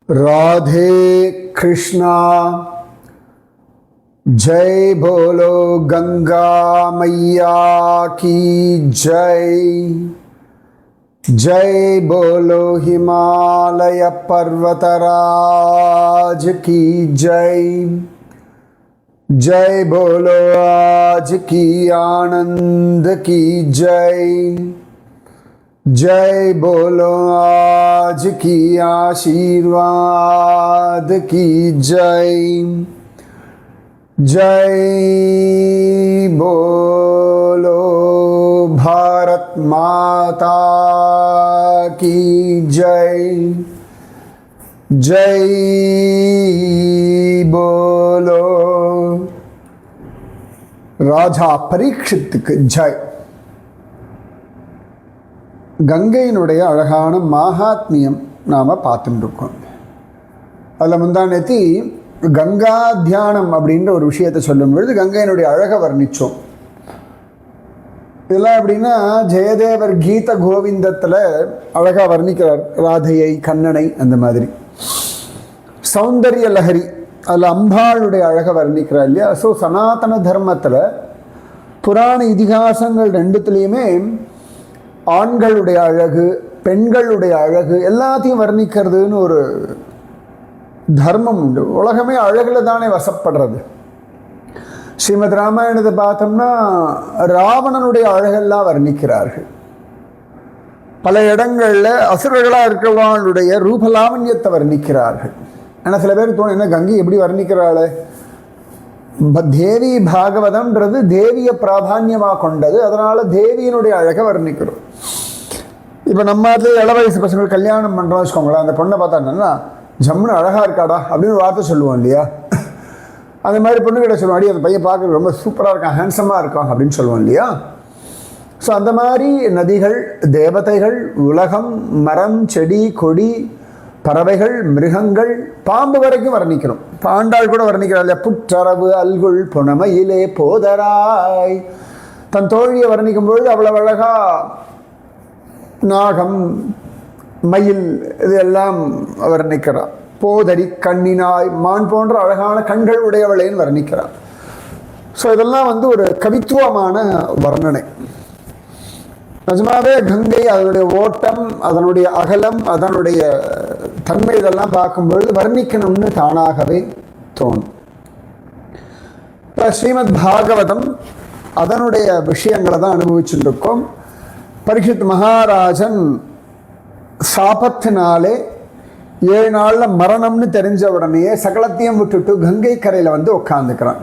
राधे कृष्णा। जय बोलो गंगा मैया की जय। जय बोलो हिमालय पर्वतराज की जय। जय बोलो आज की आनंद की जय। जय बोलो आज की आशीर्वाद की जय। जय बोलो भारत माता की जय। जय बोलो राजा परीक्षितुक्कु जय। கங்கையினுடைய அழகான மகாத்மியம் நாம் பார்த்துட்டு இருக்கோம். அதில் முந்தானேத்தி கங்கா தியானம் அப்படின்ற ஒரு விஷயத்தை சொல்லும் பொழுது கங்கையினுடைய அழகை வர்ணித்தோம். இதெல்லாம் எப்படின்னா ஜெயதேவர் கீத கோவிந்தத்தில் அழகாக வர்ணிக்கிறார் ராதையை கண்ணனை. அந்த மாதிரி சௌந்தரிய லஹரி அதில் அம்பாளுடைய அழகை வர்ணிக்கிறார் இல்லையா. ஸோ சனாதன தர்மத்தில் புராண இதிகாசங்கள் ரெண்டுத்துலேயுமே ஆண்களுடைய அழகு பெண்களுடைய அழகு எல்லாத்தையும் வர்ணிக்கிறதுன்னு ஒரு தர்மம் உண்டு. உலகமே அழகில் தானே வசப்படுறது. ஸ்ரீமத் ராமாயணத்தை பார்த்தோம்னா ராவணனுடைய அழகெல்லாம் வர்ணிக்கிறார்கள். பல இடங்களில் அசுரர்களாக இருக்கிறவங்களுடைய ரூபலாவண்யத்தை வர்ணிக்கிறார்கள். ஆனால் சில பேர் தோணும், என்ன கங்கை எப்படி வர்ணிக்கிறாள்? தேவி பாகவதம்ன்றது தேவியை பிராதான்யமாக கொண்டது, அதனால் தேவியினுடைய அழகை வர்ணிக்கிறோம். இப்போ நம்ம இள வயசு பசங்களுக்கு கல்யாணம் பண்ணுறோம் வச்சுக்கோங்களேன், அந்த பொண்ணை பார்த்தா ஜம்முன்னு அழகாக இருக்காடா அப்படின்னு வார்த்தை சொல்லுவோம் இல்லையா. அந்த மாதிரி பொண்ணுக்கிட்ட சொல்லுவோம், அடி அந்த பையன் பார்க்க ரொம்ப சூப்பராக இருக்கான், ஹேண்ட்ஸமாக இருக்கான் அப்படின்னு சொல்லுவோம் இல்லையா. ஸோ அந்த மாதிரி நதிகள், தேவதைகள், உலகம், மரம், செடி, கொடி, பறவைகள், மிருகங்கள், பாம்பு வரைக்கும் வர்ணிக்கிறோம். பாண்டாள் கூட வர்ணிக்கிறாள் இல்லையா. புற்றரவு அல்குள் புனமையிலே போதராய். தன் தோழியை வர்ணிக்கும் பொழுது அவ்வளவு அழகா நாகம், மயில் இதெல்லாம் வர்ணிக்கிறார். போதரி கண்ணினாய், மான் போன்ற அழகான கண்கள் உடையவளைன்னு வர்ணிக்கிறார். ஸோ இதெல்லாம் ஒரு கவித்துவமான வர்ணனை. நிஜமாவே கங்கை அதனுடைய ஓட்டம், அதனுடைய அகலம், அதனுடைய தன்மை இதெல்லாம் பார்க்கும்பொழுது வர்ணிக்கணும்னு தானாகவே தோணும். இப்போ ஸ்ரீமத் பாகவதம் அதனுடைய விஷயங்களை தான் அனுபவிச்சுட்டு இருக்கோம். பரீட்சித் மகாராஜன் சாபத்தினாலே 7 நாளில் மரணம்னு தெரிஞ்ச உடனேயே சகலத்தையும் விட்டுட்டு கங்கை கரையில் உட்காந்துக்கிறான்.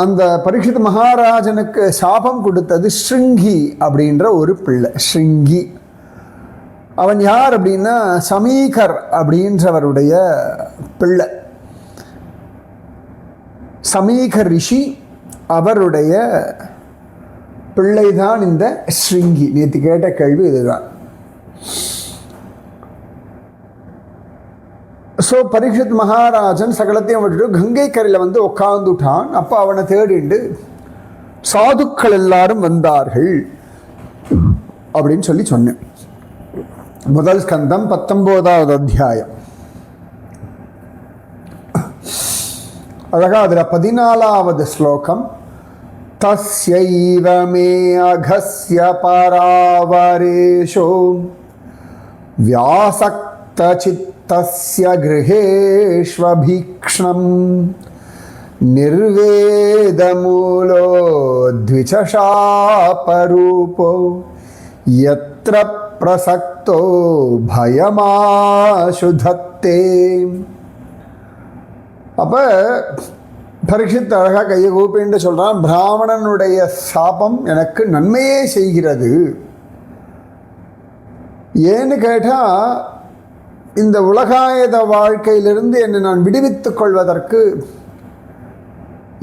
அந்த பரீட்சித் மகாராஜனுக்கு சாபம் கொடுத்தது ஸ்ருங்கி அப்படின்ற ஒரு பிள்ளை. ஸ்ருங்கி அவன் யார் அப்படின்னா சமீகர் அப்படின்றவருடைய பிள்ளை. சமீகர் ரிஷி அவருடைய பிள்ளைதான் இந்த ஸ்ருங்கி. நேற்று கேட்ட கேள்வி இதுதான். ஸோ பரீட்சித் மகாராஜன் சகலத்தையும் விட்டுட்டு கங்கை கரையில் உட்காந்துட்டான். அப்போ அவனை தேடிண்டு சாதுக்கள் எல்லாரும் வந்தார்கள் அப்படின்னு சொன்னேன். முதல் ஸ்கந்தம் 19வது அத்தியாயம். அழகா அதில் 14வது ஸ்லோகம். தஸ்யைவ மே அகஸ்ய பராவரேஷோ வியாசக்த சித்தஸ்ய கிருஹேஷ்வபீக்ஷ்ணம் நிர்வேதமூலோ த்விஜசாபரூபோ யத்ர பிரசக்தோ பயமாசுதத்தே. அப்போ பரீட்சித் அழகாக கையை கூப்பிட்டு சொல்கிறான், பிராமணனுடைய சாபம் எனக்கு நன்மையே செய்கிறது. ஏன்னு கேட்டால் இந்த உலகாயத வாழ்க்கையிலிருந்து என்னை நான் விடுவித்துக் கொள்வதற்கு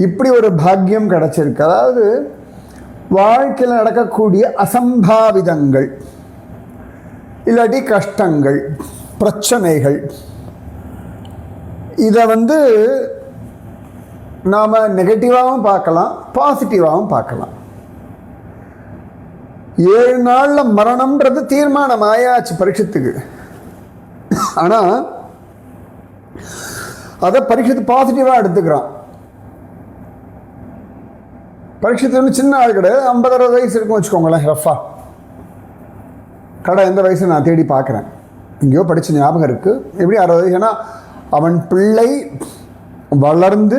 இப்படி ஒரு பாக்கியம் கிடைச்சிருக்கு. அதாவது வாழ்க்கையில் நடக்கக்கூடிய அசம்பாவிதங்கள், இல்லாட்டி கஷ்டங்கள், பிரச்சனைகள், இதை நாம் நெகட்டிவாகவும் பார்க்கலாம், பாசிட்டிவாகவும் பார்க்கலாம். 7 நாளில் மரணம்ன்றது தீர்மானம் ஆயாச்சு பரீட்சித்துக்கு. ஆனால் அதை பரீட்சித்து பாசிட்டிவாக எடுத்துக்கிறான். பரீட்சித்து ஒன்று சின்ன ஆள் கிடையாது, 50-60 வயசு இருக்கும் வச்சுக்கோங்களேன். ரஃபா கடை எந்த வயசு நான் தேடி பார்க்குறேன், எங்கேயோ படித்த ஞாபகம் இருக்குது. எப்படி 60 வயசு? ஏன்னா அவன் பிள்ளை வளர்ந்து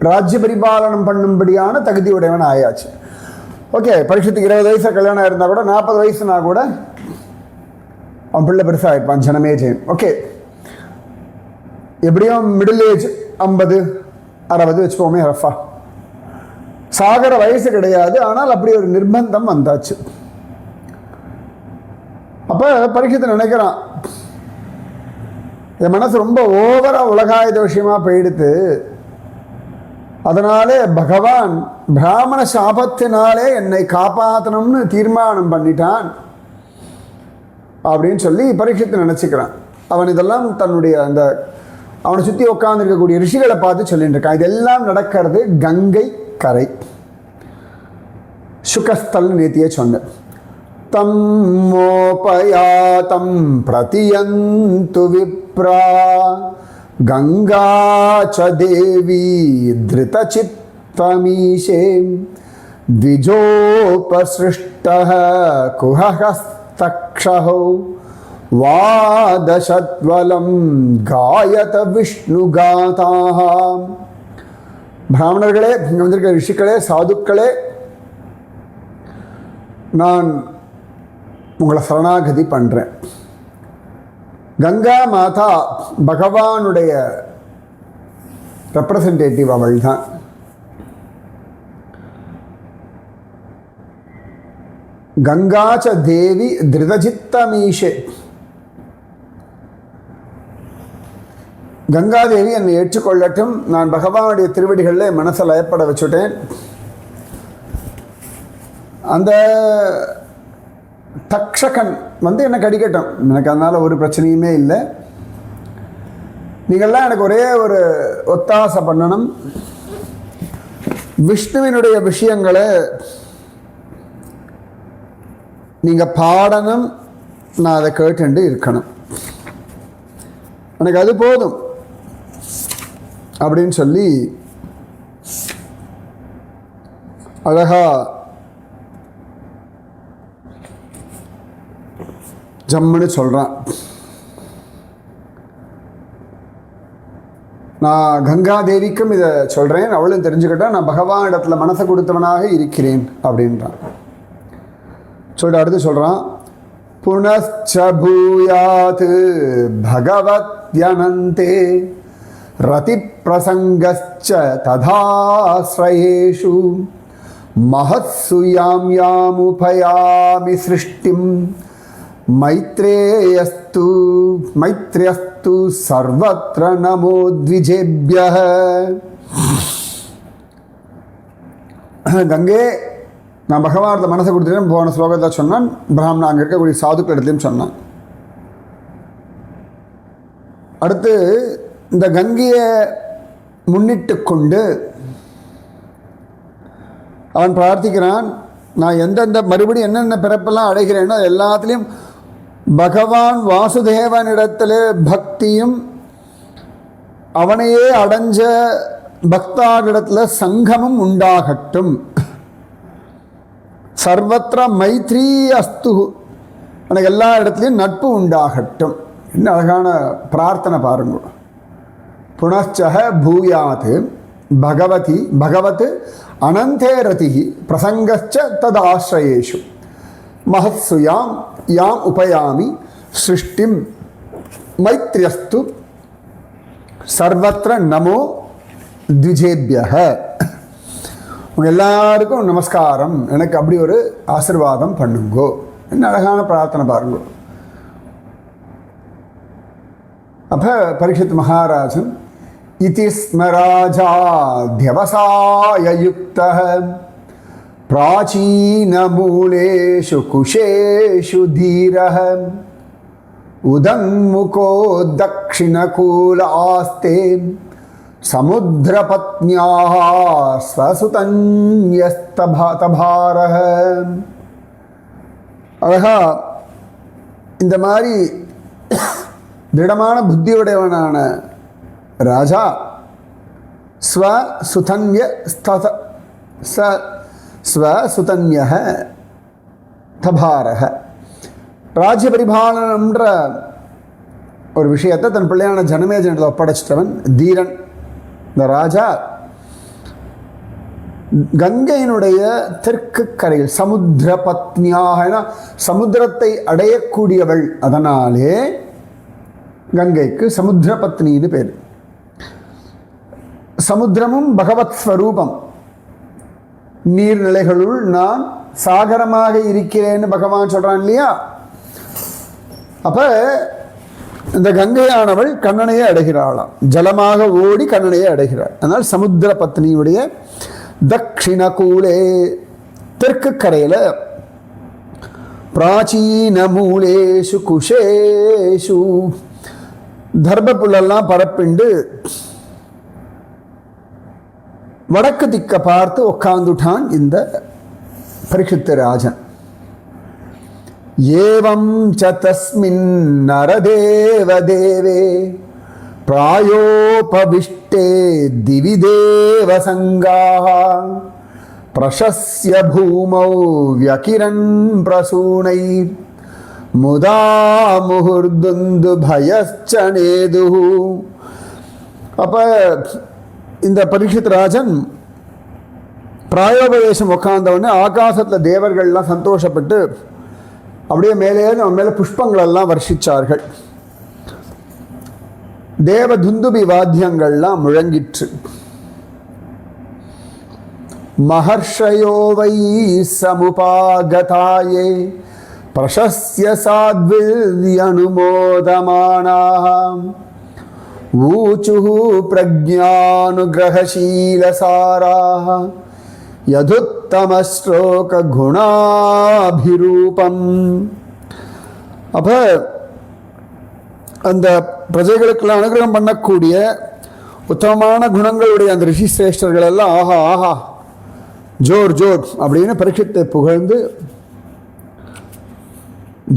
ராஜ்ய பரிபாலனம் பண்ணும்படியான தகுதி உடையவன் ஆயாச்சு. ஓகே, பரீட்சத்துக்கு 20 வயசு கல்யாணம் இருந்தால் கூட 40 வயசுனா கூட அவன் பிள்ளை பெருசாக இருப்பான், ஜனமே ஜெயம். ஓகே, எப்படியும் மிடில் ஏஜ் 50-60 வச்சுப்போமே ரஃபா. சாகர வயசு கிடையாது, ஆனால் அப்படி ஒரு நிர்பந்தம் வந்தாச்சு. அப்போ பரீட்சத்தை நினைக்கிறான், என் மனசு ரொம்ப ஓவராக உலகாயுத விஷயமா போயிடுத்து, அதனாலே பகவான் பிராமண சாபத்தினாலே என்னை காப்பாற்றணும்னு தீர்மானம் பண்ணிட்டான் அப்படின்னு சொல்லி பரீட்சித்து நினச்சிக்கிறான். அவன் இதெல்லாம் தன்னுடைய அந்த அவனை சுற்றி உட்காந்துருக்கக்கூடிய ரிஷிகளை பார்த்து சொல்லிட்டு இருக்கான். இதெல்லாம் நடக்கிறது கங்கை கரை, சுகஸ்தல் நேத்தியே சொன்னேன். தம் மோபயாதம் பிரதியந்து விப்ரா கங்கா ச தேவி திருதசித்தமீஷே த்விஜோபசிருஷ்டः குஹஸ்தக்ஷஹோ வாதசத்வலம் காயத விஷ்ணுகாதாः. பிராமணர்களே, இங்கே வந்திருக்க ரிஷிகளே, சாதுக்களே, நான் உங்களை சரணாகதி பண்ணுறேன். கங்கா மாதா பகவானுடைய ரெப்ரசன்டேட்டிவ் அவள் தான். கங்காச்ச தேவி திருதஜித்தமீஷே. கங்காதேவி என்னை ஏற்றுக்கொள்ளட்டும். நான் பகவானுடைய திருவடிகளில் மனசை லயப்பட வச்சுட்டேன். அந்த தக்ஷகன் என்னை கடிக்கட்டும், எனக்கு அதனால் ஒரு பிரச்சனையுமே இல்லை. நீங்கள்லாம் எனக்கு ஒரே ஒரு ஒத்தாசை பண்ணணும், விஷ்ணுவினுடைய விஷயங்களை நீங்கள் பாடணும், நான் அதை கேட்டுண்டு இருக்கணும், எனக்கு அது போதும் அப்படின்னு சொல்லி அழகா ஜம்முன்னு சொல்கிறான். நான் கங்காதேவிக்கும் இதை சொல்கிறேன், அவளும் தெரிஞ்சுக்கிட்டா நான் பகவான் இடத்துல மனசை கொடுத்தவனாக இருக்கிறேன் அப்படின்றான். சொல்லிட்டு அடுத்து சொல்கிறான், புனச்ச பூயாத் பகவத்யனந்தே ரதி பிரசங்கஸ்ச ததாஸ்ரயேஷு மஹத்சு யாம் யாமுபயாமி சிருஷ்டிம் மைத்ரேயஸ்து சர்வத்ர நமோ த்விஜேப்யஹ. கங்கே, நான் பகவானத்தை மனசை கொடுத்துட்டேன் போன ஸ்லோகத்தில் சொன்னான், பிராமணா அங்கே இருக்கக்கூடிய சாதுக்கள் இடத்துலையும் சொன்னான். அடுத்து இந்த கங்கையை முன்னிட்டு கொண்டு அவன் பிரார்த்திக்கிறான், நான் எந்தெந்த மறுபடியும் என்னென்ன பிறப்பெல்லாம் அடைகிறேனோ எல்லாத்துலேயும் பகவான் வாசுதேவனிடத்தில் பக்தியும் அவனையே அடைஞ்ச பக்தாரிடத்தில் சங்கமும் உண்டாகட்டும். சர்வத்திர மைத்ரி அஸ்து, எனக்கு எல்லா இடத்துலையும் நட்பு உண்டாகட்டும். என்ன அழகான பிரார்த்தனை பாருங்க. புனச்ச பூயாத் பகவத் அனந்தே ரதி பிரசங்கச்ச ததாஸ்ரயேஷு மஹத்சு யாம் உபயாமி சிருஷ்டிம் மைத்ரியஸ்து சர்வத்திர நமோ த்விஜேப்யஹ. உங்கள் எல்லாருக்கும் நமஸ்காரம், எனக்கு அப்படி ஒரு ஆசீர்வாதம் பண்ணுங்கோ. என்ன அழகான பிரார்த்தனை பாருங்கோ. அப்போ பரீட்சித் மகாராஜன் இதி ஸ்மராஜாத்யவசாயயுக்தः பிராச்சீனமூலேஷு குஷேஷு தீரः உதங்முகோ தக்ஷிணகூலாஸ்தே சமுத்திரபத்ன்யாः ஸ்வசுதன்யஸ்தபாரः. அழகா இந்த மாதிரி திடமான புத்தியுடையவனான ராஜா ஸ்வசுதன்யः தபாரக ராஜ்ய பரிபாலனம்ன்ற ஒரு விஷயத்தை தன் பிள்ளையான ஜனமேஜனிடத்தில் ஒப்படைச்சிட்டவன் தீரன். இந்த ராஜா கங்கையினுடைய தெற்கு கரையில் சமுத்திர பத்னியாக, சமுத்திரத்தை அடையக்கூடியவள், அதனாலே கங்கைக்கு சமுத்திர பத்னின்னு பேர். சமுத்திரமும் பகவத் ஸ்வரூபம். நீர்நிலைகளுள் நான் சாகரமாக இருக்கிறேன்னு பகவான் சொல்றான் இல்லையா? அப்ப இந்த கங்கையானவள் கண்ணனையே அடைகிறாளாம், ஜலமாக ஓடி கண்ணனையே அடைகிறாள். அதனால் சமுத்திர பத்னியுடைய தக்ஷிண கூலே தெற்கு கரையில் பிராச்சீன மூலேஷு குஷேஷு தர்ப புல்லெல்லாம் பரப்பிண்டு வடக்கு திக்க பார்த்து உட்கார்ந்துட்டான் இந்த பரீட்சித்து ராஜன். ஏவம் ச தஸ்மின் நரதேவ தேவே பிராயோபவிஷ்டே திவி தேவ சங்காஹ பிரசஸ்ய பூமௌ வ்யகிரன் பிரசூனை முதா முஹுர்துந்து பயச்சனேது. அப்ப இந்த பரீட்சித் ராஜன் பிராயோபதேசம் உட்கார்ந்தவொடனே ஆகாசத்தில் தேவர்கள்லாம் சந்தோஷப்பட்டு அப்படியே மேலே அவன் மேலே புஷ்பங்களெல்லாம் வர்ஷிச்சார்கள். தேவ துந்துபி வாத்தியங்கள்லாம் முழங்கிற்று. மஹர்ஷயோ வை சமுபாகதாயே பிரசஸ்ய சாத்விர்யனுமோதமானாஹ ஊச்சுஹு பிரஜ்ஞானுகிரகசீலசாராஹ யதுத்தமஸ்லோக குணாபிரூபம். அப்ப அந்த பிரஜைகளுக்கெல்லாம் அனுகிரகம் பண்ணக்கூடிய உத்தமமான குணங்களுடைய அந்த ரிஷி சிரேஷ்டர்கள் எல்லாம் ஆஹா ஆஹா ஜோர் ஜோர் அப்படின்னு பரீட்சித்தை புகழ்ந்து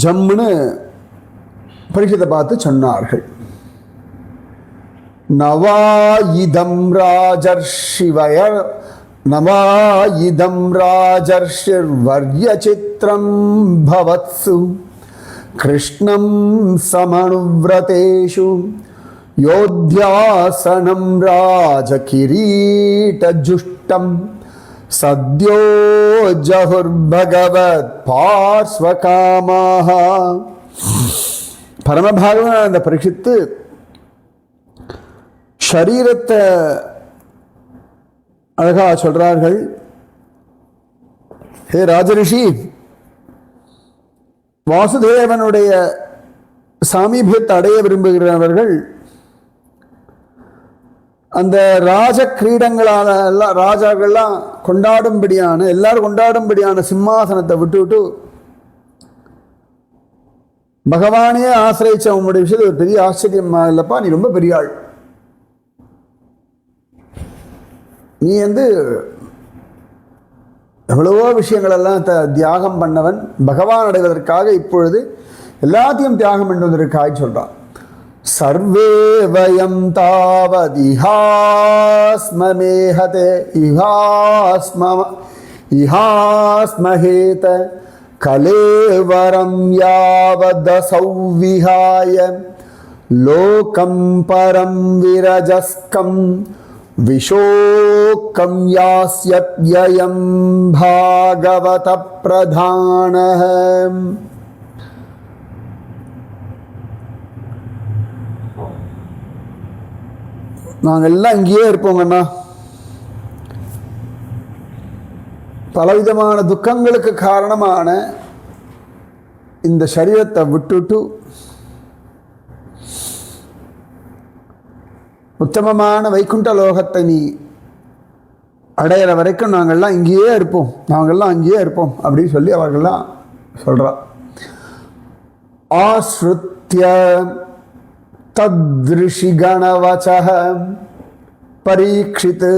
ஜம்முன்னு பரீட்சித்தை பார்த்து சொன்னார்கள். நவாயிதம் ராஜர்ஷிர் வர்ய சித்ரம் பவத்சு கிருஷ்ணம் சமனுவ்ரதேஷு யோத்யாசனம் ராஜகிரீடஜுஷ்டம் சத்யோ ஜஹுர்பகவத் பார்ஸ்வகாமாஹ. பரமபாகவன் அந்த பரீட்சித்து ஷரீரத்தை அழகா சொல்றார்கள். ஹே ராஜரிஷி, வாசுதேவனுடைய சாமீபியத்தை அடைய விரும்புகிறவர்கள் அந்த ராஜ கிரீடங்களான எல்லாம் ராஜாக்கள்லாம் கொண்டாடும்படியான எல்லாரும் கொண்டாடும்படியான சிம்மாசனத்தை விட்டு பகவானையே ஆசிரியச்ச உங்களுடைய விஷயத்தில் ஒரு பெரிய ஆச்சரியமா இல்லப்பா, நீ ரொம்ப பெரிய ஆள். நீ எவ்வளவோ விஷயங்களெல்லாம் தியாகம் பண்ணவன், பகவான் அடைவதற்காக இப்பொழுது எல்லாத்தையும் தியாகம் பண்ணி வந்திருக்காய் சொல்றான். சர்வே வயம் தாவதிஹாஸ்மேஹதே இஹாஸ்மஹேத கலேவரம் யாவதசௌ விஹாய லோகம் பரம் விரஜஸ்கம் விஷோக்கம் யாஸ்யத்யயம் பாகவத பிரதானஹ. நாங்கள் எல்லாம் இங்கேயே இருப்போங்கண்ணா. பலவிதமான துக்கங்களுக்கு காரணமான இந்த சரீரத்தை விட்டுட்டு உத்தமமான வைகுண்ட லோகத்தை நீ அடையிற வரைக்கும் நாங்கள்லாம் இங்கேயே இருப்போம், நாங்கள்லாம் அங்கேயே இருப்போம் அப்படின்னு சொல்லி அவர்கள்லாம் சொல்றா. ஆஸ்ருத்ய தத்ருஷி கணவசஹ பரீட்சித்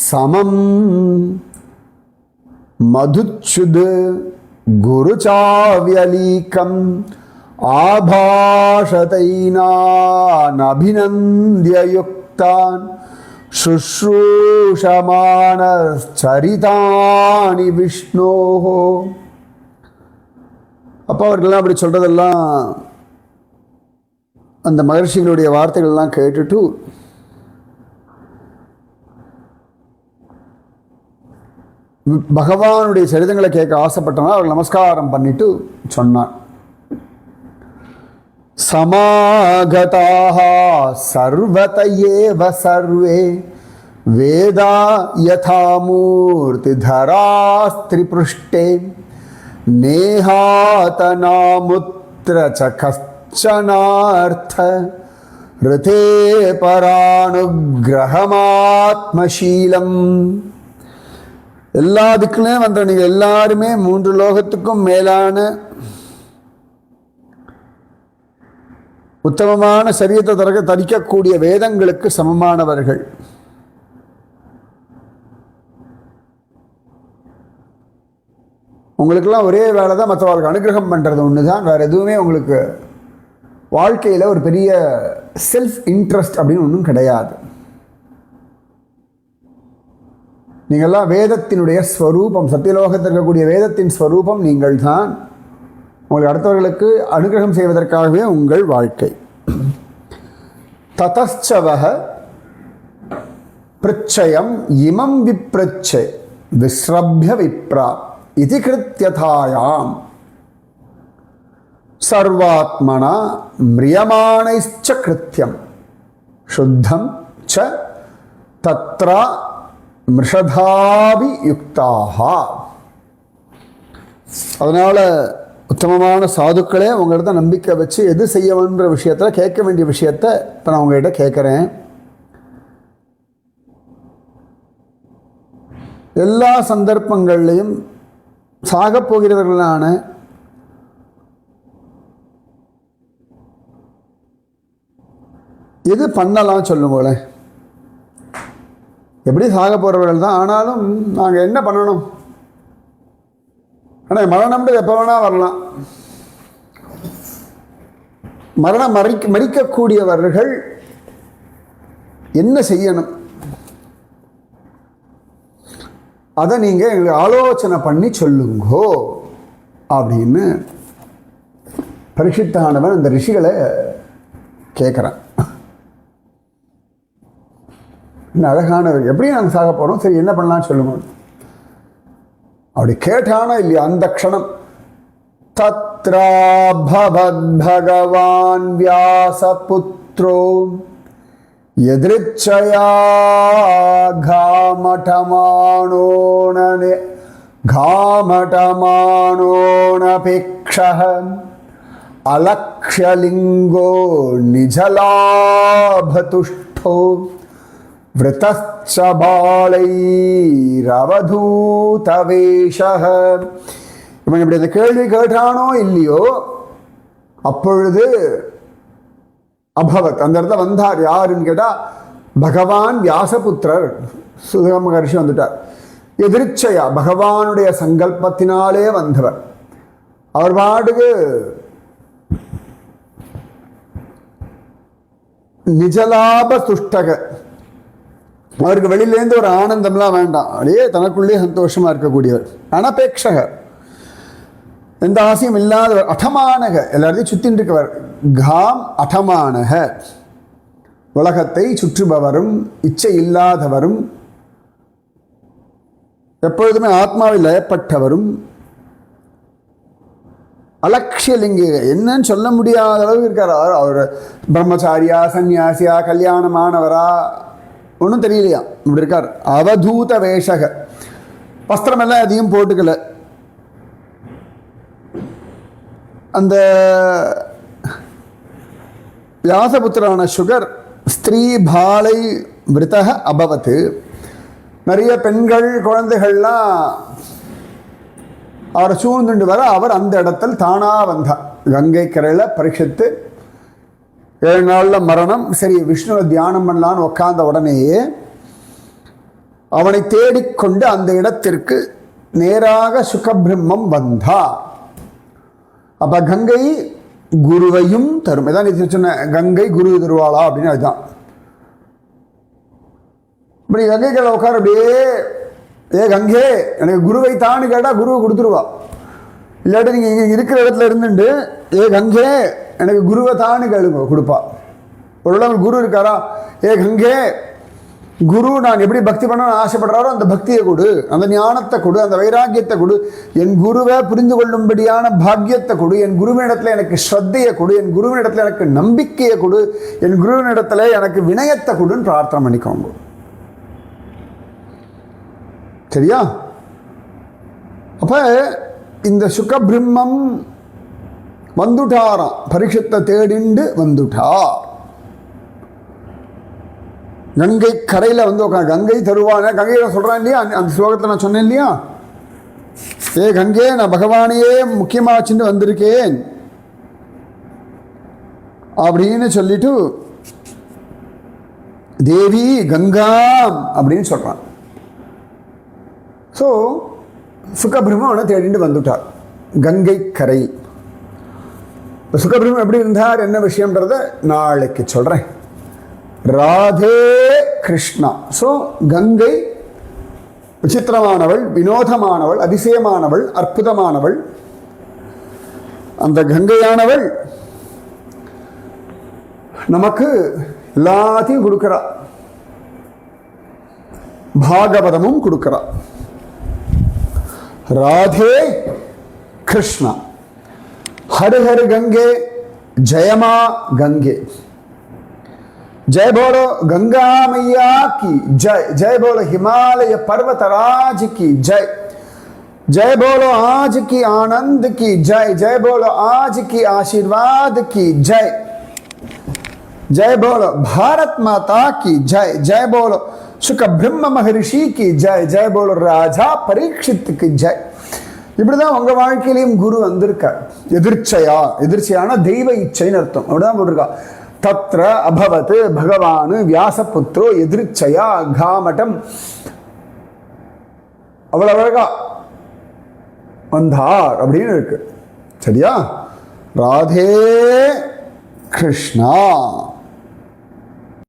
சமம் மதுச்சுத் குருசாவ்யலீகம் ஆபாஷதைனான் அபிநந்திய யுக்தான் சுஷ்ரூஷமான சரிதானி விஷ்ணோஹோ. அப்போ அவர்கள்லாம் அப்படி சொல்றதெல்லாம் அந்த மகர்ஷிகளுடைய வார்த்தைகள்லாம் கேட்டுட்டு பகவானுடைய சரிதங்களை கேட்க ஆசைப்பட்டனா அவர்கள் நமஸ்காரம் பண்ணிட்டு சொன்னான், சமாகதாக சர்வத ஏவ சர்வே வேதா யதாமூர்த்தி தராஸ்திரிபுஷ்டே நேஹாதனாமுத்ர ச கச்சனார்த்த ரிதே பரானுகிரகமாத்மசீலம். எல்லா திக்குலையும் வந்த நீங்கள் எல்லாருமே 3 லோகத்துக்கும் மேலான உத்தமமான சரீரத்தை தரிக்கக்கூடிய வேதங்களுக்கு சமமானவர்கள். உங்களுக்கெல்லாம் ஒரே வேலை தான், மற்றவர்களுக்கு அனுகிரகம் பண்ணுறது ஒன்று தான். வேறு எதுவுமே உங்களுக்கு வாழ்க்கையில் ஒரு பெரிய செல்ஃப் இன்ட்ரெஸ்ட் அப்படின்னு ஒன்றும் கிடையாது. நீங்கள்லாம் வேதத்தினுடைய ஸ்வரூபம், சத்தியலோகத்தில் இருக்கக்கூடிய வேதத்தின் ஸ்வரூபம் நீங்கள் தான். உங்களுக்கு அடுத்தவர்களுக்கு அனுகிரகம் செய்வதற்காகவே உங்கள் வாழ்க்கை. ததச்சவக பிரச்சயம் இமம் விப்ரச்சை விஸ்ரப்ய விப்ரா இது கிருத்யதாயாம் சர்வாத்மனா மிரியமானைச்ச கிருத்தியம் சுத்தம் ச தத்ரா மிருஷதாபி யுக்தாக. அதனால உத்தமமான சாதுக்களே உங்கள்கிட்ட நம்பிக்கை வச்சு எது செய்ய வேண்டிய விஷயத்தில் கேட்க வேண்டிய விஷயத்தை இப்போ நான் உங்கள்கிட்ட கேட்குறேன். எல்லா சந்தர்ப்பங்கள்லையும் சாகப் போகிறவர்களான எது பண்ணலாம் சொல்லுங்களேன். எப்படி சாக போகிறவர்கள் தான், ஆனாலும் நாங்கள் என்ன பண்ணணும்? ஆனால் மரணம்ன்றது எப்போ வேணால் வரலாம். மறிக்கக்கூடியவர்கள் என்ன செய்யணும், அதை நீங்கள் எங்களுக்கு ஆலோசனை பண்ணி சொல்லுங்கோ அப்படின்னு பரீட்சித்தானவன் அந்த ரிஷிகளை கேட்குறான். இன்னும் அழகானவர், எப்படி நாங்கள் சாக போகிறோம், சரி என்ன பண்ணலான்னு சொல்லுங்க. அப்படி கேட்டானா இல்லையா அந்த க்ஷணம் தத்ரா பவத் பகவான் வியாசபுத்ரோ எதிர்ச்சயா காமடமானோனபேக்ஷः அலக்ஷ்யலிங்கோ நிஜலாபதுஷ்டோ விருதச்ச பாளைரவதூதவேஷः. இவன் இப்படி அந்த கேள்வி கேட்டானோ இல்லையோ, அப்பொழுது அபவத் அந்த இடத்துல வந்தார். யாருன்னு கேட்டால் பகவான் வியாசபுத்திரர் சுக மகர்ஷி வந்துட்டார். எதிர்ச்சையா பகவானுடைய சங்கல்பத்தினாலே வந்தவர். அவர் பாட்டுக்கு நிஜலாப துஷ்டக, அவருக்கு வெளியிலேருந்து ஒரு ஆனந்தம்லாம் வேண்டாம், அப்படியே தனக்குள்ளே சந்தோஷமாக இருக்கக்கூடியவர். அனபேட்சக, எந்த ஆசையும் இல்லாதவர். அடமானக, எல்லாத்தையும் சுத்தின்னு இருக்கவர். காம் அடமானக, உலகத்தை சுற்றுபவரும் இச்சை இல்லாதவரும் எப்பொழுதுமே ஆத்மாவில் லயப்பட்டவரும். அலட்சியலிங்க, என்னன்னு சொல்ல முடியாத அளவுக்கு இருக்கார். அவர் பிரம்மச்சாரியா, சன்னியாசியா, கல்யாணமானவரா ஒன்றும் தெரியலையா, இப்படி இருக்கார். அவதூத வேஷக, வஸ்திரமெல்லாம் அதிகம் போட்டுக்கல. அந்த வியாசபுத்திரான சுகர் ஸ்திரீ பாலை விருத்தக அபவத்து. நிறைய பெண்கள் குழந்தைகள்லாம் அவரை சூழ்ந்துண்டு வர அவர் அந்த இடத்தில் தானா வந்தார். கங்கை கரையில் பரீட்சித்து 7 நாளில் மரணம். சரி, விஷ்ணுவை தியானம் பண்ணலான்னு உட்கார்ந்த உடனேயே அவனை தேடிக்கொண்டு அந்த இடத்திற்கு நேராக சுகபிரம்மம் வந்தார். அப்ப கங்கை குருவையும் தரும். இதான் நீ சொன்ன கங்கை குரு தருவாளா அப்படின்னு. அதுதான் இப்படி கங்கை கரை உட்கார அப்படியே கங்கே எனக்கு குருவை தான்னு கேட்டால் குருவை கொடுத்துருவா. இல்லாட்டி நீங்கள் இங்கே இருக்கிற இடத்துல இருந்துட்டு கங்கே எனக்கு குருவை தான்னு கேளுங்க கொடுப்பா. ஒரு இடம் குரு இருக்காரா, கங்கே குரு நான் எப்படி பக்தி பண்ணணும்னு ஆசைப்படுறாரோ அந்த பக்தியை கொடு, அந்த ஞானத்தை கொடு, அந்த வைராக்கியத்தை கொடு, என் குருவை புரிந்து கொள்ளும்படியான பாக்கியத்தை கொடு, என் குருவினிடத்தில் எனக்கு ஸ்ரத்தையை கொடு, என் குருவினிடத்தில் எனக்கு நம்பிக்கையை கொடு, என் குருவினிடத்தில் எனக்கு வினயத்தை கொடுன்னு பிரார்த்தனை பண்ணிக்கோங்க. சரியா? அப்போ இந்த சுகபிரம்மம் வந்துட்டாராம், பரீட்சத்தை தேடிண்டு வந்துட்டார். கங்கை கரையில் வந்து உட்காந்து கங்கை தருவான கங்கையை சொல்கிறான் இல்லையா, அந்த ஸ்லோகத்தை நான் சொன்னேன் இல்லையா, கங்கை நான் பகவானையே முக்கியமாக வச்சுட்டு வந்திருக்கேன் அப்படின்னு சொல்லிட்டு தேவி கங்காம் அப்படின்னு சொல்கிறான். ஸோ சுகபிரம்மம் அவனை தேடிட்டு வந்துட்டார் கங்கை கரை. சுகபிரம்மம் எப்படி இருந்தார், என்ன விஷயம்ன்றத நாளைக்கு சொல்கிறேன். ராதே கிருஷ்ணா. ஸோ கங்கை விசித்திரமானவள், வினோதமானவள், அதிசயமானவள், அற்புதமானவள். அந்த கங்கையானவள் நமக்கு எல்லாத்தையும் கொடுக்கிறா, பாகவதமும் கொடுக்கிறா. ராதே கிருஷ்ணா. हर हर गंगे जय मां गंगे. जय बोलो गंगा मैया की जय. जय बोलो हिमालय पर्वतराज की जय. जय बोलो आज की आनंद की जय. जय बोलो आज की आशीर्वाद की जय. जय बोलो भारत माता की जय. जय बोलो सुख ब्रह्म महर्षि की जय. जय बोलो राजा परीक्षित की जय. இப்படிதான் உங்க வாழ்க்கையிலையும் குரு வந்திருக்கார். எதிர்ச்சையா, எதிர்ச்சையான தெய்வ இச்சைன்னு அர்த்தம். அப்படிதான் போட்டிருக்கா. தத்ர அபவத் பகவான் வியாசபுத்ரோ எதிர்ச்சையா காமட்டம். அவ்வளவு அழகா வந்தார் அப்படின்னு இருக்கு. சரியா? ராதே கிருஷ்ணா.